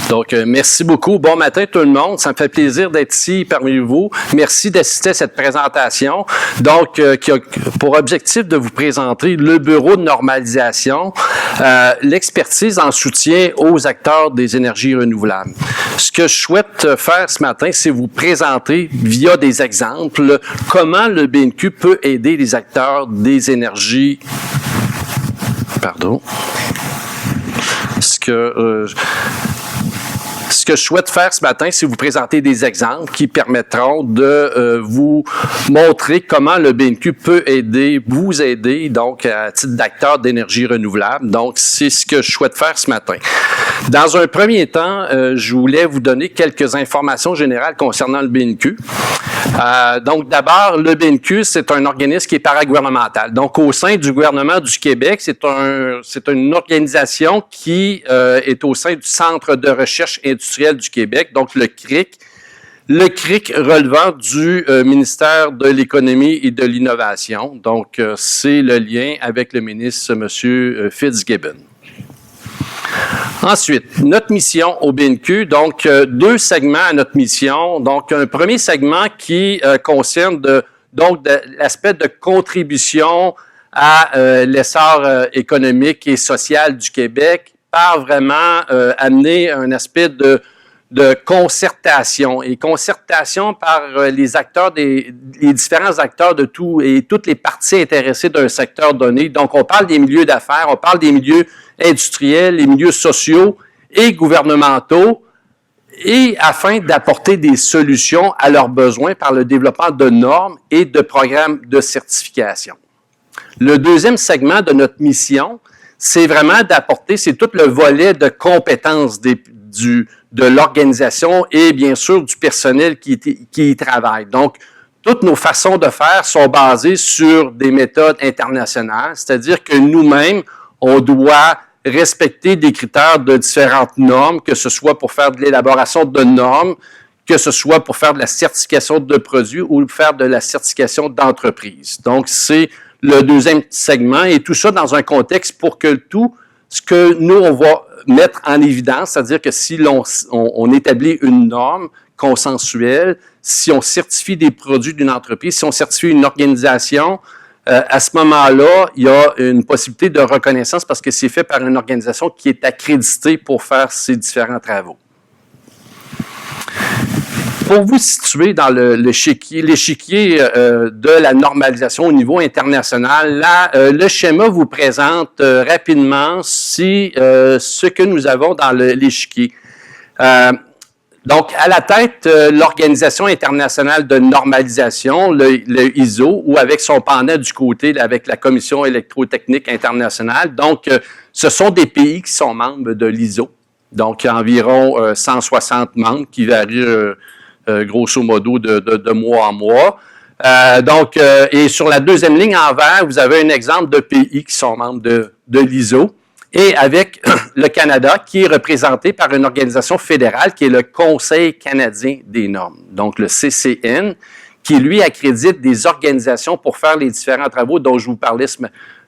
Donc, merci beaucoup. Bon matin tout le monde. Ça me fait plaisir d'être ici parmi vous. Merci d'assister à cette présentation. Donc, qui a pour objectif de vous présenter le Bureau de normalisation, l'expertise en soutien aux acteurs des énergies renouvelables. Ce que je souhaite faire ce matin, c'est vous présenter via des exemples comment le BNQ peut aider les acteurs des énergies. Pardon. Ce que je souhaite faire ce matin, c'est vous présenter des exemples qui permettront de vous montrer comment le BNQ peut vous aider, donc à titre d'acteur d'énergie renouvelable. Donc, c'est ce que je souhaite faire ce matin. Dans un premier temps, je voulais vous donner quelques informations générales concernant le BNQ. Donc, d'abord, le BNQ, c'est un organisme qui est paragouvernemental. Donc, au sein du gouvernement du Québec, c'est une organisation qui est au sein du Centre de recherche industrielle du Québec, donc le CRIC. Le CRIC relevant du ministère de l'Économie et de l'Innovation. Donc, c'est le lien avec le ministre, M. Fitzgibbon. Ensuite, notre mission au BNQ, donc deux segments à notre mission. Donc, un premier segment qui concerne l'aspect de contribution à l'essor économique et social du Québec par vraiment amener un aspect de concertation et concertation par les acteurs les différents acteurs de tout et toutes les parties intéressées d'un secteur donné. Donc, on parle des milieux d'affaires, on parle des milieux industriels, les milieux sociaux et gouvernementaux, et afin d'apporter des solutions à leurs besoins par le développement de normes et de programmes de certification. Le deuxième segment de notre mission, c'est vraiment d'apporter, c'est tout le volet de compétences de l'organisation et bien sûr du personnel qui y travaille. Donc, toutes nos façons de faire sont basées sur des méthodes internationales, c'est-à-dire que nous-mêmes, on doit respecter des critères de différentes normes, que ce soit pour faire de l'élaboration de normes, que ce soit pour faire de la certification de produits ou faire de la certification d'entreprise. Donc, c'est le deuxième segment, et tout ça dans un contexte pour que tout ce que nous, on va mettre en évidence, c'est-à-dire que si on établit une norme consensuelle, si on certifie des produits d'une entreprise, si on certifie une organisation, à ce moment-là, il y a une possibilité de reconnaissance parce que c'est fait par une organisation qui est accréditée pour faire ces différents travaux. Pour vous situer dans l'échiquier de la normalisation au niveau international, là, le schéma vous présente rapidement ce que nous avons dans l'échiquier. Donc, à la tête, l'Organisation internationale de normalisation, le ISO, ou avec son pendant du côté, avec la Commission électrotechnique internationale. Donc, ce sont des pays qui sont membres de l'ISO. Donc, il y a environ 160 membres qui varient grosso modo de mois en mois. Et sur la deuxième ligne en vert, vous avez un exemple de pays qui sont membres de l'ISO. Et avec le Canada, qui est représenté par une organisation fédérale qui est le Conseil canadien des normes, donc le CCN, qui lui accrédite des organisations pour faire les différents travaux dont je vous parlais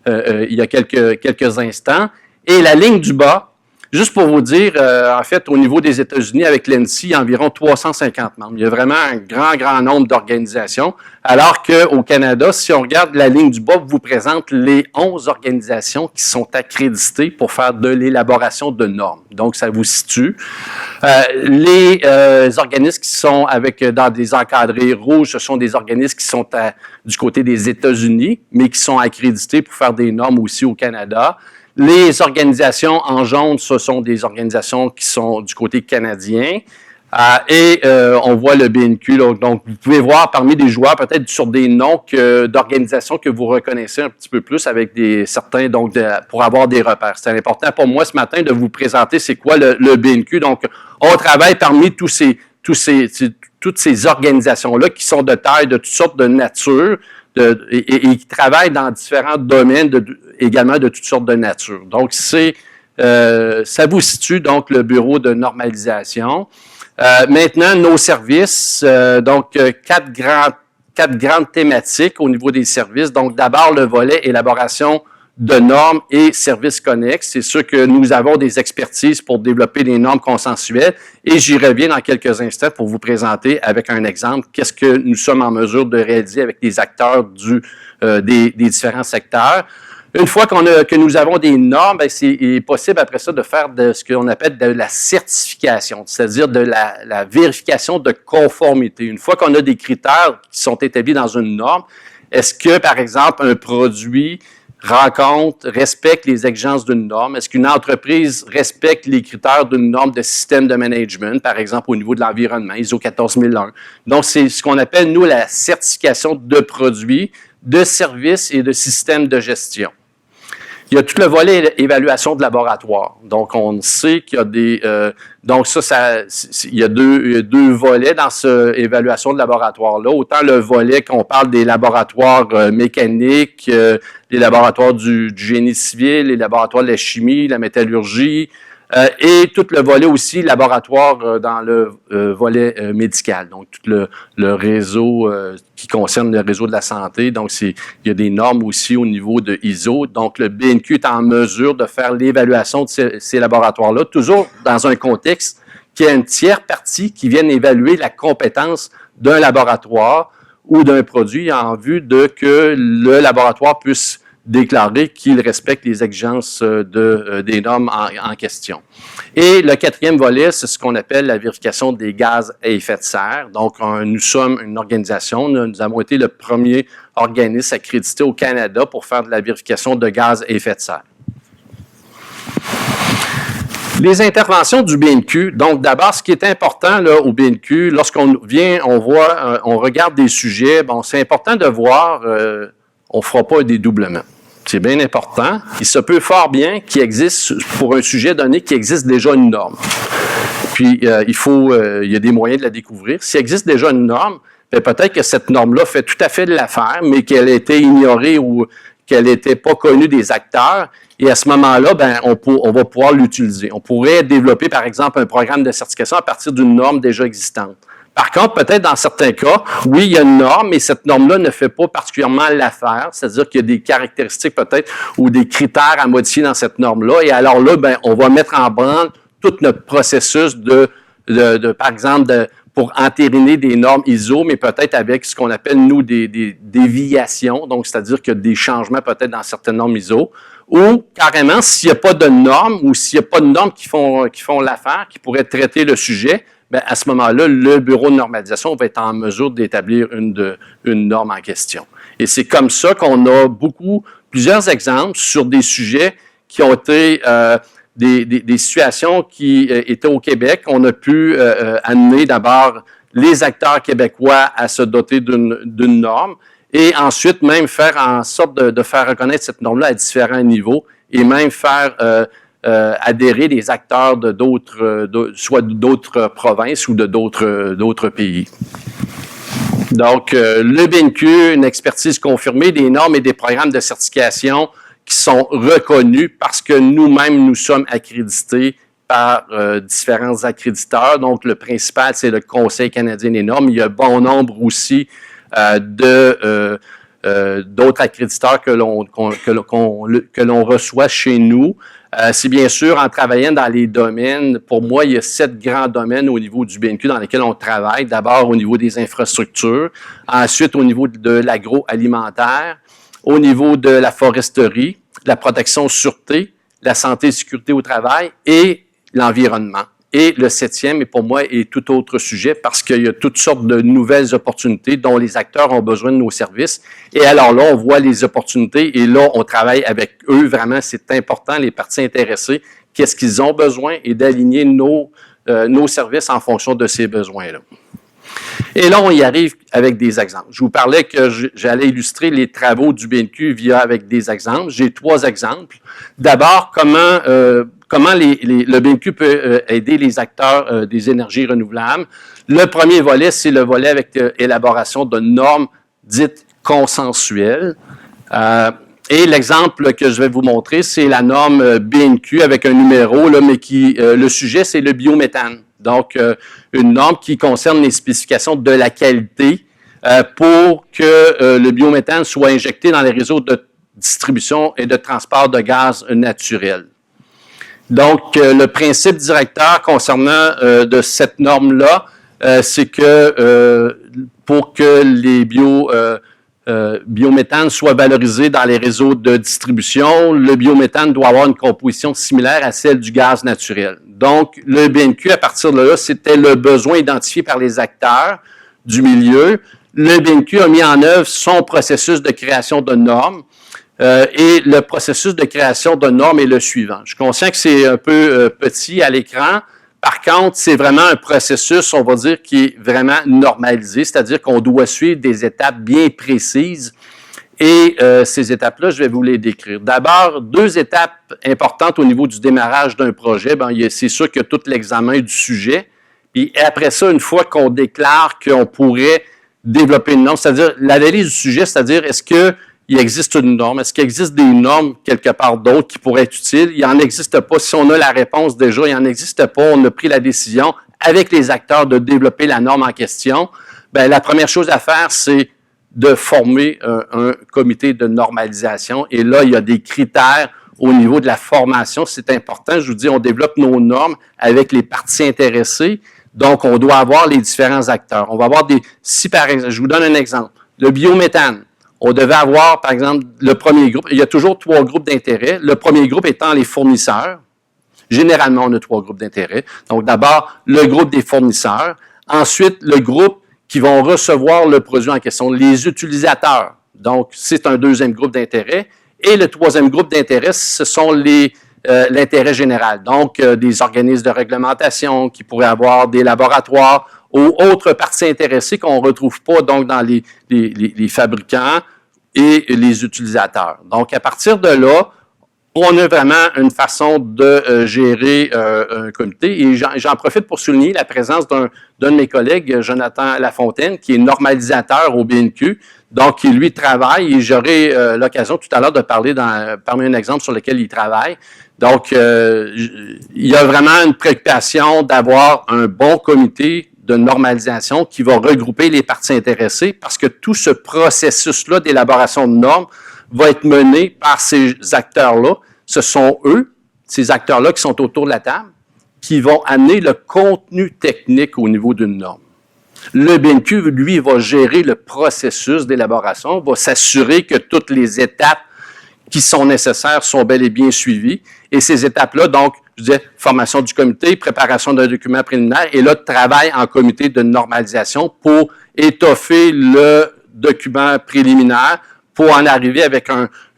il y a quelques instants. Et la ligne du bas, juste pour vous dire, en fait, au niveau des États-Unis, avec l'ANSI, il y a environ 350 membres. Il y a vraiment un grand nombre d'organisations. Alors qu'au Canada, si on regarde la ligne du bas, vous présente les 11 organisations qui sont accréditées pour faire de l'élaboration de normes. Donc, ça vous situe. Les organismes qui sont dans des encadrés rouges, ce sont des organismes qui sont du côté des États-Unis, mais qui sont accrédités pour faire des normes aussi au Canada. Les organisations en jaune, ce sont des organisations qui sont du côté canadien. On voit le BNQ. Donc, vous pouvez voir parmi des joueurs, peut-être sur des noms d'organisations que vous reconnaissez un petit peu plus avec certains, donc pour avoir des repères. C'est important pour moi ce matin de vous présenter c'est quoi le BNQ. Donc, on travaille parmi toutes ces organisations-là qui sont de taille, de toutes sortes de nature, et qui travaillent dans différents domaines également de toutes sortes de nature. Donc, ça vous situe donc le bureau de normalisation. Maintenant, nos services, quatre grandes thématiques au niveau des services. Donc, d'abord, le volet élaboration de normes et services connexes. C'est sûr que nous avons des expertises pour développer des normes consensuelles et j'y reviens dans quelques instants pour vous présenter avec un exemple qu'est-ce que nous sommes en mesure de réaliser avec les acteurs des différents secteurs. Une fois que nous avons des normes, il est possible après ça de faire de ce qu'on appelle de la certification, c'est-à-dire de la vérification de conformité. Une fois qu'on a des critères qui sont établis dans une norme, est-ce que, par exemple, un produit respecte les exigences d'une norme? Est-ce qu'une entreprise respecte les critères d'une norme de système de management, par exemple au niveau de l'environnement, ISO 14001? Donc, c'est ce qu'on appelle, nous, la certification de produits, de services et de systèmes de gestion. Il y a tout le volet évaluation de laboratoire. Donc, on sait qu'il y a des... il y a deux volets dans cette évaluation de laboratoire-là. Autant le volet qu'on parle des laboratoires mécaniques, les laboratoires du génie civil, les laboratoires de la chimie, la métallurgie, et tout le volet aussi laboratoire dans le volet médical. Donc, tout le réseau qui concerne le réseau de la santé. Donc, il y a des normes aussi au niveau de ISO. Donc, le BNQ est en mesure de faire l'évaluation de ces laboratoires-là, toujours dans un contexte qui a une tiers partie qui vienne évaluer la compétence d'un laboratoire ou d'un produit en vue de que le laboratoire puisse déclarer qu'il respecte les exigences des normes en question. Et le quatrième volet, c'est ce qu'on appelle la vérification des gaz à effet de serre. Donc, nous sommes une organisation, nous avons été le premier organisme accrédité au Canada pour faire de la vérification de gaz à effet de serre. Les interventions du BNQ. Donc, d'abord, ce qui est important là, au BNQ, lorsqu'on vient, on regarde des sujets, bon, c'est important de voir, on ne fera pas un dédoublement. C'est bien important. Il se peut fort bien qu'il existe, pour un sujet donné, qu'il existe déjà une norme. Puis, il y a des moyens de la découvrir. S'il existe déjà une norme, peut-être que cette norme-là fait tout à fait de l'affaire, mais qu'elle a été ignorée ou qu'elle n'était pas connue des acteurs. Et à ce moment-là, on va pouvoir l'utiliser. On pourrait développer, par exemple, un programme de certification à partir d'une norme déjà existante. Par contre, peut-être dans certains cas, oui, il y a une norme, mais cette norme-là ne fait pas particulièrement l'affaire, c'est-à-dire qu'il y a des caractéristiques peut-être ou des critères à modifier dans cette norme-là. Et alors là, on va mettre en branle tout notre processus par exemple, pour entériner des normes ISO, mais peut-être avec ce qu'on appelle, nous, des déviations, donc c'est-à-dire qu'il y a des changements peut-être dans certaines normes ISO, ou carrément, s'il n'y a pas de normes ou s'il n'y a pas de normes qui font l'affaire, qui pourraient traiter le sujet, à ce moment-là, le bureau de normalisation va être en mesure d'établir une norme en question. Et c'est comme ça qu'on a plusieurs exemples sur des sujets qui ont été des situations qui étaient au Québec. On a pu amener d'abord les acteurs québécois à se doter d'une norme et ensuite même faire en sorte de faire reconnaître cette norme-là à différents niveaux et même faire adhérer des acteurs soit d'autres provinces ou de d'autres pays. Donc, le BNQ, une expertise confirmée, des normes et des programmes de certification qui sont reconnus parce que nous-mêmes, nous sommes accrédités par différents accréditeurs. Donc, le principal, c'est le Conseil canadien des normes. Il y a bon nombre aussi d'autres accréditeurs que l'on reçoit chez nous. C'est bien sûr en travaillant dans les domaines, pour moi, il y a 7 grands domaines au niveau du BNQ dans lesquels on travaille. D'abord au niveau des infrastructures, ensuite au niveau de l'agroalimentaire, au niveau de la foresterie, la protection sûreté, la santé et sécurité au travail et l'environnement. Et le 7e, et pour moi, est tout autre sujet parce qu'il y a toutes sortes de nouvelles opportunités dont les acteurs ont besoin de nos services. Et alors là, on voit les opportunités et là, on travaille avec eux. Vraiment, c'est important, les parties intéressées, qu'est-ce qu'ils ont besoin et d'aligner nos services en fonction de ces besoins-là. Et là, on y arrive avec des exemples. Je vous parlais que j'allais illustrer les travaux du BNQ avec des exemples. J'ai 3 exemples. D'abord, comment le BNQ peut aider les acteurs des énergies renouvelables. Le premier volet, c'est le volet avec l'élaboration de normes dites consensuelles. Et l'exemple que je vais vous montrer, c'est la norme BNQ avec un numéro, là, mais le sujet, c'est le biométhane. Donc, une norme qui concerne les spécifications de la qualité pour que le biométhane soit injecté dans les réseaux de distribution et de transport de gaz naturel. Donc, le principe directeur concernant de cette norme-là, c'est que pour que les biométhane soient valorisés dans les réseaux de distribution, le biométhane doit avoir une composition similaire à celle du gaz naturel. Donc, le BNQ, à partir de là, c'était le besoin identifié par les acteurs du milieu. Le BNQ a mis en œuvre son processus de création de normes. Et le processus de création de normes est le suivant. Je suis conscient que c'est un peu petit à l'écran. Par contre, c'est vraiment un processus, on va dire, qui est vraiment normalisé, c'est-à-dire qu'on doit suivre des étapes bien précises. Et ces étapes-là, je vais vous les décrire. D'abord, 2 étapes importantes au niveau du démarrage d'un projet. Bien, c'est sûr qu'il y a tout l'examen du sujet. Puis après ça, une fois qu'on déclare qu'on pourrait développer une norme, c'est-à-dire l'analyse du sujet, c'est-à-dire est-ce qu'il existe une norme, est-ce qu'il existe des normes quelque part d'autres qui pourraient être utiles? Il n'en existe pas. Si on a la réponse déjà, il n'en existe pas. On a pris la décision avec les acteurs de développer la norme en question. Bien, la première chose à faire, c'est de former un comité de normalisation. Et là, il y a des critères au niveau de la formation. C'est important. Je vous dis, on développe nos normes avec les parties intéressées. Donc, on doit avoir les différents acteurs. On va avoir si par exemple, je vous donne un exemple. Le biométhane. On devait avoir, par exemple, le premier groupe. Il y a toujours 3 groupes d'intérêt. Le premier groupe étant les fournisseurs. Généralement, on a 3 groupes d'intérêt. Donc, d'abord, le groupe des fournisseurs. Ensuite, le groupe qui vont recevoir le produit en question, les utilisateurs. Donc, c'est un deuxième groupe d'intérêt. Et le troisième groupe d'intérêt, ce sont l'intérêt général. Donc, des organismes de réglementation qui pourraient avoir des laboratoires ou autres parties intéressées qu'on ne retrouve pas donc dans les fabricants et les utilisateurs. Donc, à partir de là, on a vraiment une façon de gérer un comité. Et j'en profite pour souligner la présence d'un de mes collègues, Jonathan Lafontaine, qui est normalisateur au BNQ, donc qui, lui, travaille. Et j'aurai l'occasion tout à l'heure de parler parmi un exemple sur lequel il travaille. Donc, il y a vraiment une préoccupation d'avoir un bon comité de normalisation qui va regrouper les parties intéressées parce que tout ce processus-là d'élaboration de normes va être mené par ces acteurs-là. Ce sont eux, ces acteurs-là qui sont autour de la table, qui vont amener le contenu technique au niveau d'une norme. Le BNQ, lui, va gérer le processus d'élaboration, va s'assurer que toutes les étapes qui sont nécessaires sont bel et bien suivies. Et ces étapes-là, donc, je disais, formation du comité, préparation d'un document préliminaire, et là, travail en comité de normalisation pour étoffer le document préliminaire pour en arriver avec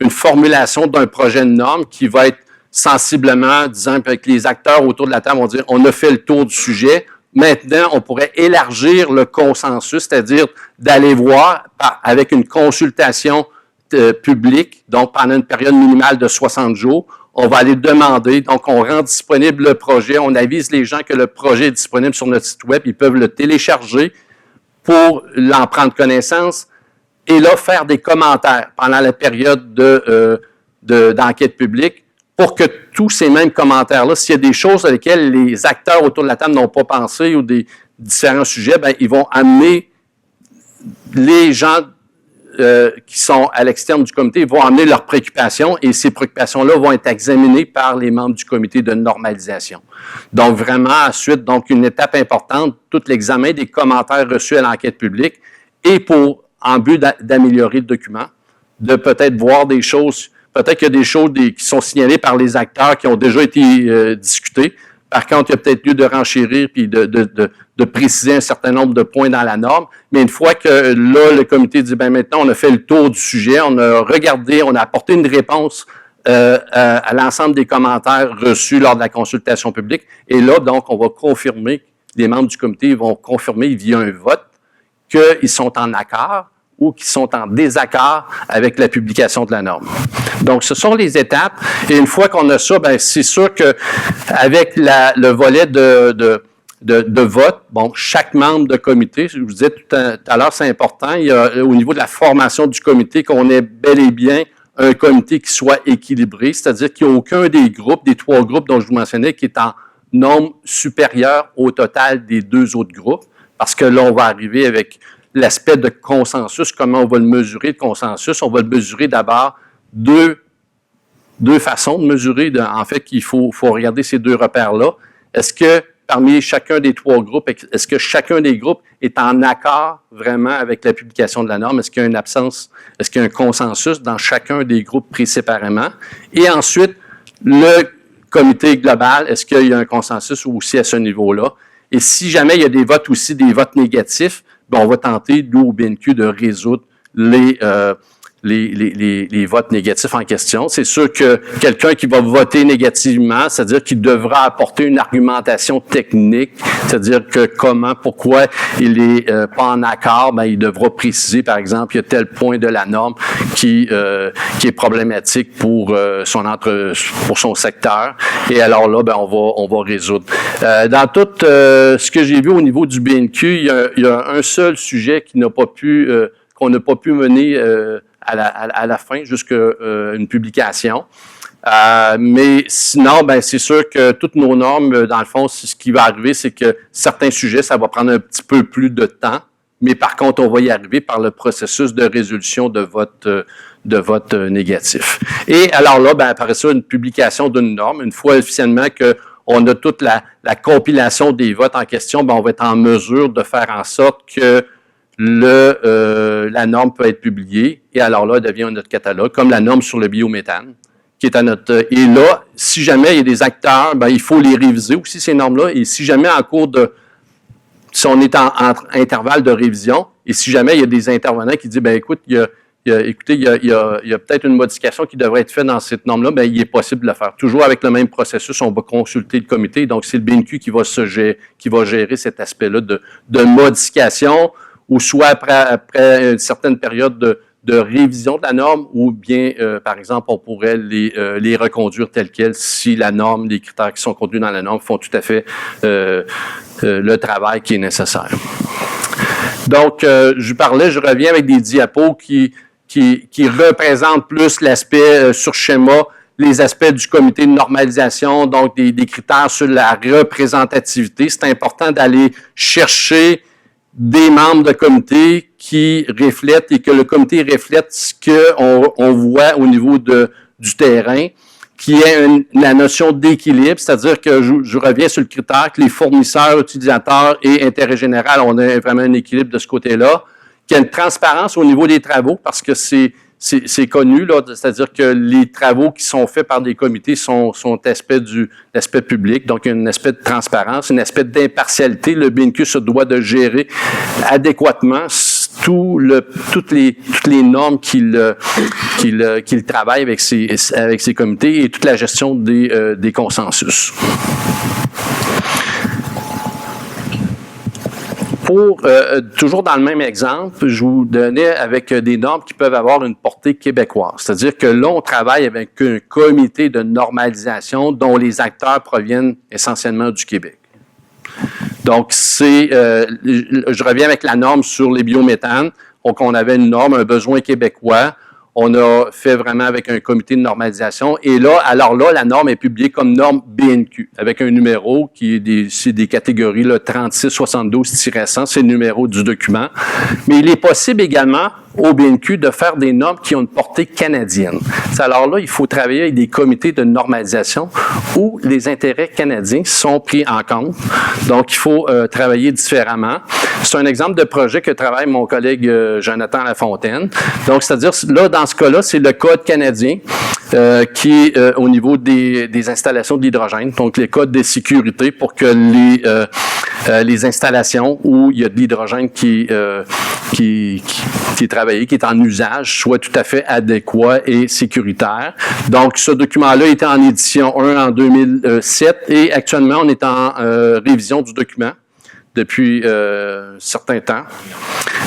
une formulation d'un projet de norme qui va être sensiblement, disons, avec les acteurs autour de la table vont dire, on a fait le tour du sujet. Maintenant, on pourrait élargir le consensus, c'est-à-dire d'aller voir avec une consultation publique, donc pendant une période minimale de 60 jours, on va aller demander, donc on rend disponible le projet, on avise les gens que le projet est disponible sur notre site web, ils peuvent le télécharger pour en prendre connaissance et là, faire des commentaires pendant la période d'enquête publique pour que tous ces mêmes commentaires-là, s'il y a des choses sur lesquelles les acteurs autour de la table n'ont pas pensé ou des différents sujets, bien, ils vont amener les gens qui sont à l'externe du comité, ils vont amener leurs préoccupations et ces préoccupations-là vont être examinées par les membres du comité de normalisation. Donc, vraiment, ensuite, donc une étape importante, tout l'examen des commentaires reçus à l'enquête publique et en but d'améliorer le document, de peut-être voir des choses, peut-être qu'il y a des choses qui sont signalées par les acteurs qui ont déjà été discutées. Par contre, il y a peut-être lieu de renchérir puis de préciser un certain nombre de points dans la norme. Mais une fois que là, le comité dit, bien maintenant, on a fait le tour du sujet, on a regardé, on a apporté une réponse à l'ensemble des commentaires reçus lors de la consultation publique. Et là, donc, on va confirmer, les membres du comité vont confirmer via un vote qu'ils sont en accord ou qui sont en désaccord avec la publication de la norme. Donc, ce sont les étapes. Et une fois qu'on a ça, bien, c'est sûr qu'avec le volet de vote, bon, chaque membre de comité, je vous disais tout à l'heure, c'est important, il y a au niveau de la formation du comité qu'on ait bel et bien un comité qui soit équilibré, c'est-à-dire qu'il n'y a aucun des 3 groupes dont je vous mentionnais, qui est en nombre supérieur au total des 2 autres groupes, parce que là, on va arriver avec l'aspect de consensus, comment on va le mesurer, le consensus. On va le mesurer d'abord deux façons de mesurer. En fait, il faut regarder ces deux repères-là. Est-ce que parmi chacun des trois groupes, est-ce que chacun des groupes est en accord vraiment avec la publication de la norme? Est-ce qu'il y a une absence, est-ce qu'il y a un consensus dans chacun des groupes pris séparément? Et ensuite, le comité global, est-ce qu'il y a un consensus aussi à ce niveau-là? Et si jamais il y a des votes aussi, des votes négatifs, ben on va tenter, nous, au BNQ, de résoudre les votes négatifs en question. C'est sûr que quelqu'un qui va voter négativement, c'est-à-dire qu'il devra apporter une argumentation technique, c'est-à-dire que pourquoi il est pas en accord, ben il devra préciser, par exemple, il y a tel point de la norme qui est problématique pour son secteur. Et alors là, ben on va résoudre. Dans tout ce que j'ai vu au niveau du BNQ, il y a un seul sujet qu'on n'a pas pu mener à la fin, jusqu'à une publication. Mais sinon, ben c'est sûr que toutes nos normes, dans le fond, ce qui va arriver, c'est que certains sujets, ça va prendre un petit peu plus de temps, mais par contre, on va y arriver par le processus de résolution de vote négatif. Et alors là, ben après ça, une publication d'une norme, une fois officiellement qu'on a toute la compilation des votes en question, ben on va être en mesure de faire en sorte que la norme peut être publiée, et alors là, elle devient notre catalogue, comme la norme sur le biométhane, qui est à notre... Et là, si jamais il y a des acteurs, ben il faut les réviser aussi, ces normes-là, et si jamais en cours de... Si on est en intervalle de révision, et si jamais il y a des intervenants qui disent, ben écoute, il y a peut-être une modification qui devrait être faite dans cette norme-là, ben il est possible de le faire. Toujours avec le même processus, on va consulter le comité, donc c'est le BNQ qui va gérer cet aspect-là de modification, ou soit après une certaine période de révision de la norme, ou bien, par exemple, on pourrait les reconduire telles quelles si la norme, les critères qui sont contenus dans la norme font tout à fait le travail qui est nécessaire. Donc, je reviens avec des diapos qui représentent plus l'aspect sur schéma, les aspects du comité de normalisation, donc des critères sur la représentativité. C'est important d'aller chercher des membres de comité qui reflètent et que le comité reflète ce qu'on voit au niveau du terrain, qui est la notion d'équilibre, c'est-à-dire que je reviens sur le critère que les fournisseurs, utilisateurs et intérêt général, on a vraiment un équilibre de ce côté-là, qu'il y a une transparence au niveau des travaux, parce que c'est connu, là, c'est-à-dire que les travaux qui sont faits par des comités sont l'aspect public, donc il y a un aspect de transparence, un aspect d'impartialité. Le BNQ se doit de gérer adéquatement toutes les normes qu'il travaille avec ses comités et toute la gestion des consensus. Toujours dans le même exemple, je vous donnais avec des normes qui peuvent avoir une portée québécoise. C'est-à-dire que là, on travaille avec un comité de normalisation dont les acteurs proviennent essentiellement du Québec. Donc, je reviens avec la norme sur les biométhanes. Donc, on avait une norme, un besoin québécois. On a fait vraiment avec un comité de normalisation. Et là, alors là, la norme est publiée comme norme BNQ, avec un numéro qui est c'est des catégories, là, 3672-100, c'est le numéro du document. Mais il est possible également au BNQ de faire des normes qui ont une portée canadienne. Alors là, il faut travailler avec des comités de normalisation où les intérêts canadiens sont pris en compte. Donc, il faut travailler différemment. C'est un exemple de projet que travaille mon collègue Jonathan Lafontaine. Donc, c'est-à-dire, là, dans ce cas-là, c'est le code canadien qui est au niveau des installations d'hydrogène. Donc, les codes de sécurité pour que les installations où il y a de l'hydrogène qui est travaillé, qui est en usage, soit tout à fait adéquat et sécuritaire. Donc, ce document-là était en édition 1 en 2007 et actuellement, on est en révision du document depuis un certain temps.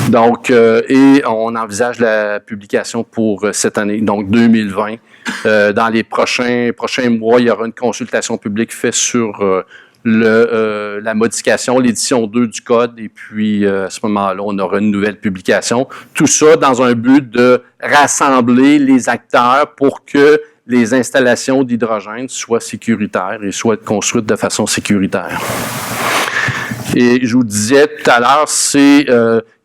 Donc, et on envisage la publication pour cette année, donc 2020. Dans les prochains mois, il y aura une consultation publique faite sur la modification, l'édition 2 du code, et puis à ce moment-là, on aura une nouvelle publication. Tout ça dans un but de rassembler les acteurs pour que les installations d'hydrogène soient sécuritaires et soient construites de façon sécuritaire. Et je vous disais tout à l'heure,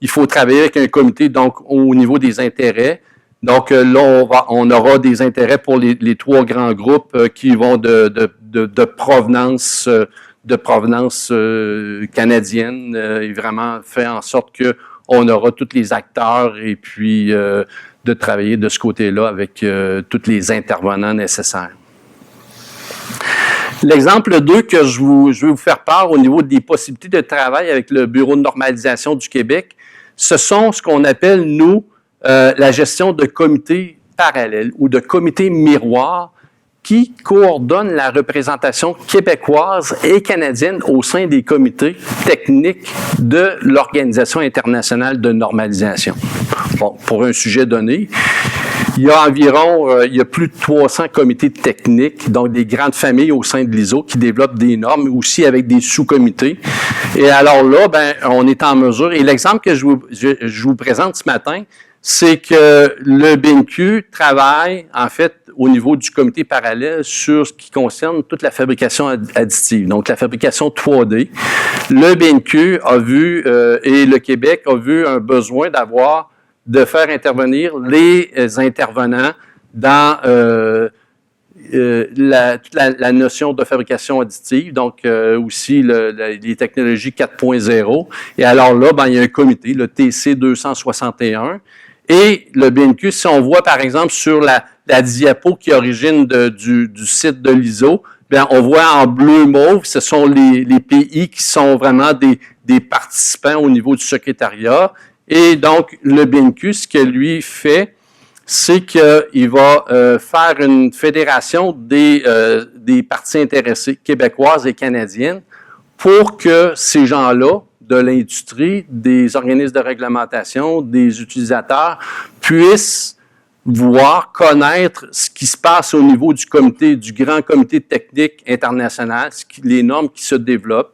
il faut travailler avec un comité, donc au niveau des intérêts, Donc là, on aura des intérêts pour les trois grands groupes qui vont de provenance canadienne et vraiment fait en sorte que on aura tous les acteurs et puis de travailler de ce côté-là avec tous les intervenants nécessaires. L'exemple 2 que je veux vous faire part au niveau des possibilités de travail avec le Bureau de normalisation du Québec, ce sont ce qu'on appelle, nous, la gestion de comités parallèles ou de comités miroirs qui coordonnent la représentation québécoise et canadienne au sein des comités techniques de l'Organisation internationale de normalisation. Bon, pour un sujet donné, il y a plus de 300 comités techniques, donc des grandes familles au sein de l'ISO qui développent des normes, aussi avec des sous-comités. Et alors là, on est en mesure, et l'exemple que je vous présente ce matin, c'est que le BNQ travaille, en fait, au niveau du comité parallèle sur ce qui concerne toute la fabrication additive, donc la fabrication 3D. Le BNQ a vu, et le Québec a vu un besoin de faire intervenir les intervenants dans toute la notion de fabrication additive, donc aussi les technologies 4.0. Et alors là, il y a un comité, le TC 261, et le BNQ, si on voit par exemple sur la diapo qui origine du site de l'ISO, on voit en bleu mauve, ce sont les pays qui sont vraiment des participants au niveau du secrétariat. Et donc, le BNQ, ce que lui fait, c'est qu'il va faire une fédération des parties intéressées québécoises et canadiennes pour que ces gens-là, de l'industrie, des organismes de réglementation, des utilisateurs, puissent voir, connaître ce qui se passe au niveau du grand comité technique international, les normes qui se développent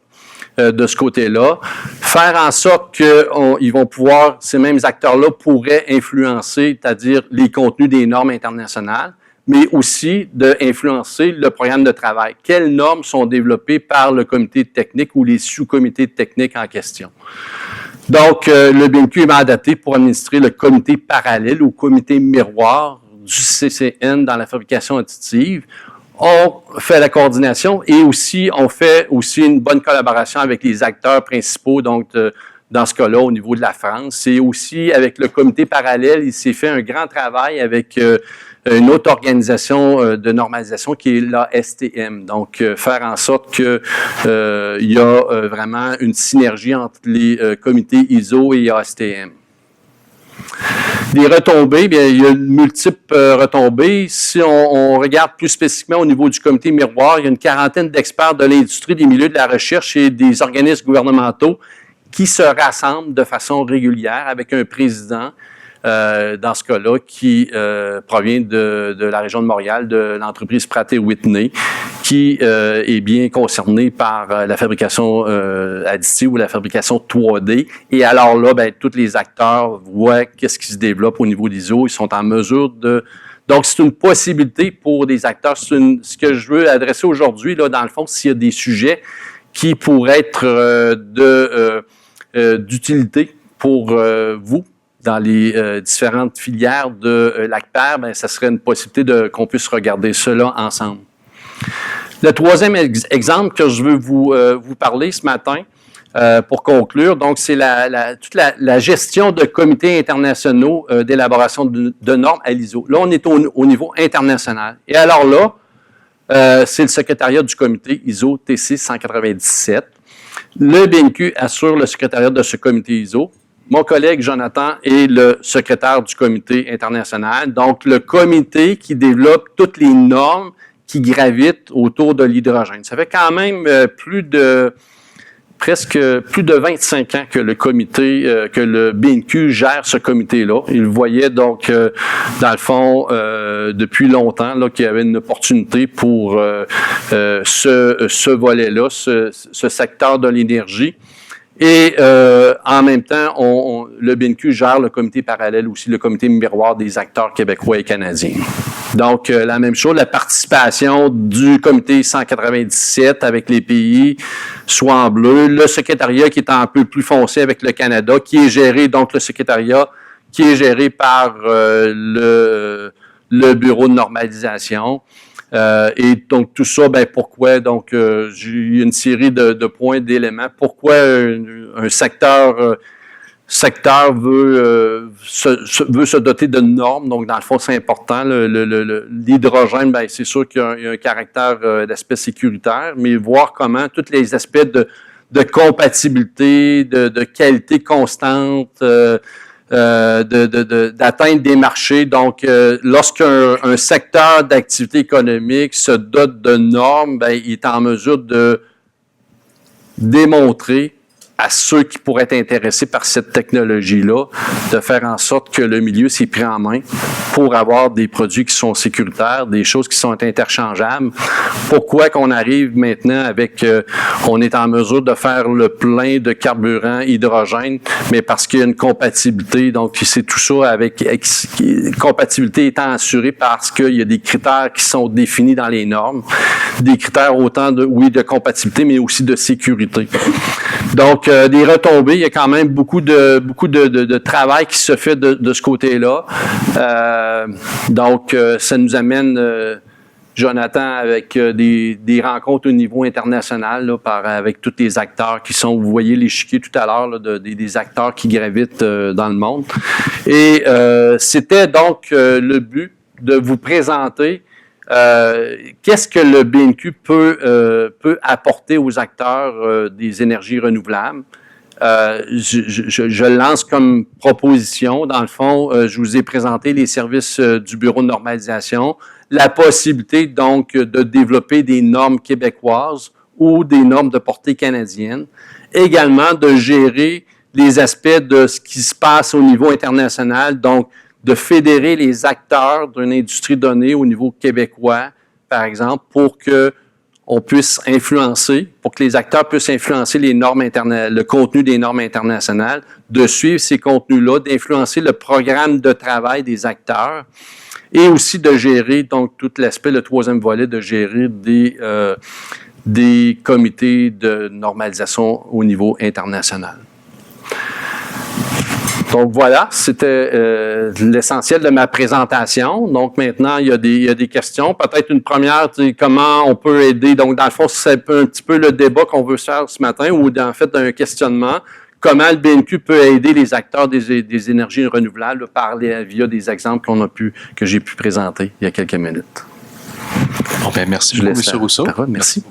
de ce côté-là, faire en sorte qu'ils vont pouvoir, ces mêmes acteurs-là pourraient influencer, c'est-à-dire les contenus des normes internationales, mais aussi d'influencer le programme de travail. Quelles normes sont développées par le comité technique ou les sous-comités techniques en question? Donc, le BNQ est mandaté pour administrer le comité parallèle ou comité miroir du CCN dans la fabrication additive. On fait la coordination et aussi, on fait aussi une bonne collaboration avec les acteurs principaux, donc dans ce cas-là, au niveau de la France. Et aussi, avec le comité parallèle, il s'est fait un grand travail avec une autre organisation de normalisation qui est la STM. Donc, faire en sorte que il y a vraiment une synergie entre les comités ISO et ASTM. Les retombées, bien, il y a multiples retombées. Si on regarde plus spécifiquement au niveau du comité miroir, il y a une quarantaine d'experts de l'industrie, des milieux de la recherche et des organismes gouvernementaux qui se rassemblent de façon régulière avec un président, dans ce cas-là, qui provient de la région de Montréal, de l'entreprise Pratt & Whitney, qui est bien concernée par la fabrication additive ou la fabrication 3D. Et alors là, tous les acteurs voient qu'est-ce qui se développe au niveau d'ISO. Ils sont en mesure de... Donc, c'est une possibilité pour des acteurs. Ce que je veux adresser aujourd'hui, là, dans le fond, s'il y a des sujets qui pourraient être d'utilité pour vous, dans les différentes filières de l'ACPER, ça serait une possibilité qu'on puisse regarder cela ensemble. Le troisième exemple que je veux vous parler ce matin, pour conclure, donc c'est toute la gestion de comités internationaux d'élaboration de normes à l'ISO. Là, on est au niveau international. Et alors là, c'est le secrétariat du comité ISO TC 197. Le BNQ assure le secrétariat de ce comité ISO. Mon collègue Jonathan est le secrétaire du comité international, donc le comité qui développe toutes les normes qui gravitent autour de l'hydrogène. Ça fait quand même presque plus de 25 ans que que le BNQ gère ce comité-là. Il voyait donc, dans le fond, depuis longtemps, là, qu'il y avait une opportunité pour ce volet-là, ce secteur de l'énergie. Et en même temps, le BNQ gère le comité parallèle aussi, le comité miroir des acteurs québécois et canadiens. Donc, la même chose, la participation du comité 197 avec les pays, soit en bleu, le secrétariat qui est un peu plus foncé avec le Canada, qui est géré, donc le secrétariat qui est géré par le bureau de normalisation. Et donc, tout ça, ben pourquoi? Donc, j'ai une série de points, d'éléments. Pourquoi un secteur veut se doter de normes. Donc, dans le fond, c'est important. L'hydrogène, ben, c'est sûr qu'il y a un caractère d'aspect sécuritaire, mais voir comment tous les aspects de compatibilité, de qualité constante, d'atteindre des marchés. Donc, lorsqu'un secteur d'activité économique se dote de normes, ben, il est en mesure de démontrer à ceux qui pourraient être intéressés par cette technologie-là, de faire en sorte que le milieu s'est pris en main pour avoir des produits qui sont sécuritaires, des choses qui sont interchangeables. Pourquoi qu'on arrive maintenant avec, on est en mesure de faire le plein de carburant hydrogène, mais parce qu'il y a une compatibilité, donc c'est tout ça avec compatibilité étant assurée parce qu'il y a des critères qui sont définis dans les normes, des critères autant de compatibilité, mais aussi de sécurité. Donc, des retombées, il y a quand même beaucoup de travail qui se fait de ce côté-là. Donc, ça nous amène, Jonathan, avec des rencontres au niveau international, là, avec tous les acteurs qui sont, vous voyez l'échiquier tout à l'heure, des acteurs qui gravitent dans le monde. Et c'était donc le but de vous présenter qu'est-ce que le BNQ peut apporter aux acteurs des énergies renouvelables. Je lance comme proposition, dans le fond, je vous ai présenté les services du Bureau de normalisation, la possibilité donc de développer des normes québécoises ou des normes de portée canadienne, également de gérer les aspects de ce qui se passe au niveau international, donc de fédérer les acteurs d'une industrie donnée au niveau québécois, par exemple, pour que on puisse influencer, pour que les acteurs puissent influencer les normes le contenu des normes internationales, de suivre ces contenus-là, d'influencer le programme de travail des acteurs et aussi de gérer, donc, tout l'aspect, le troisième volet, de gérer des comités de normalisation au niveau international. Donc voilà, c'était l'essentiel de ma présentation. Donc maintenant, il y a des questions. Peut-être une première, comment on peut aider. Donc dans le fond, c'est un petit peu le débat qu'on veut faire ce matin, ou en fait un questionnement. Comment le BNQ peut aider les acteurs des énergies renouvelables via des exemples que j'ai pu présenter il y a quelques minutes. Bon, ben merci beaucoup, M. Rousseau. Merci.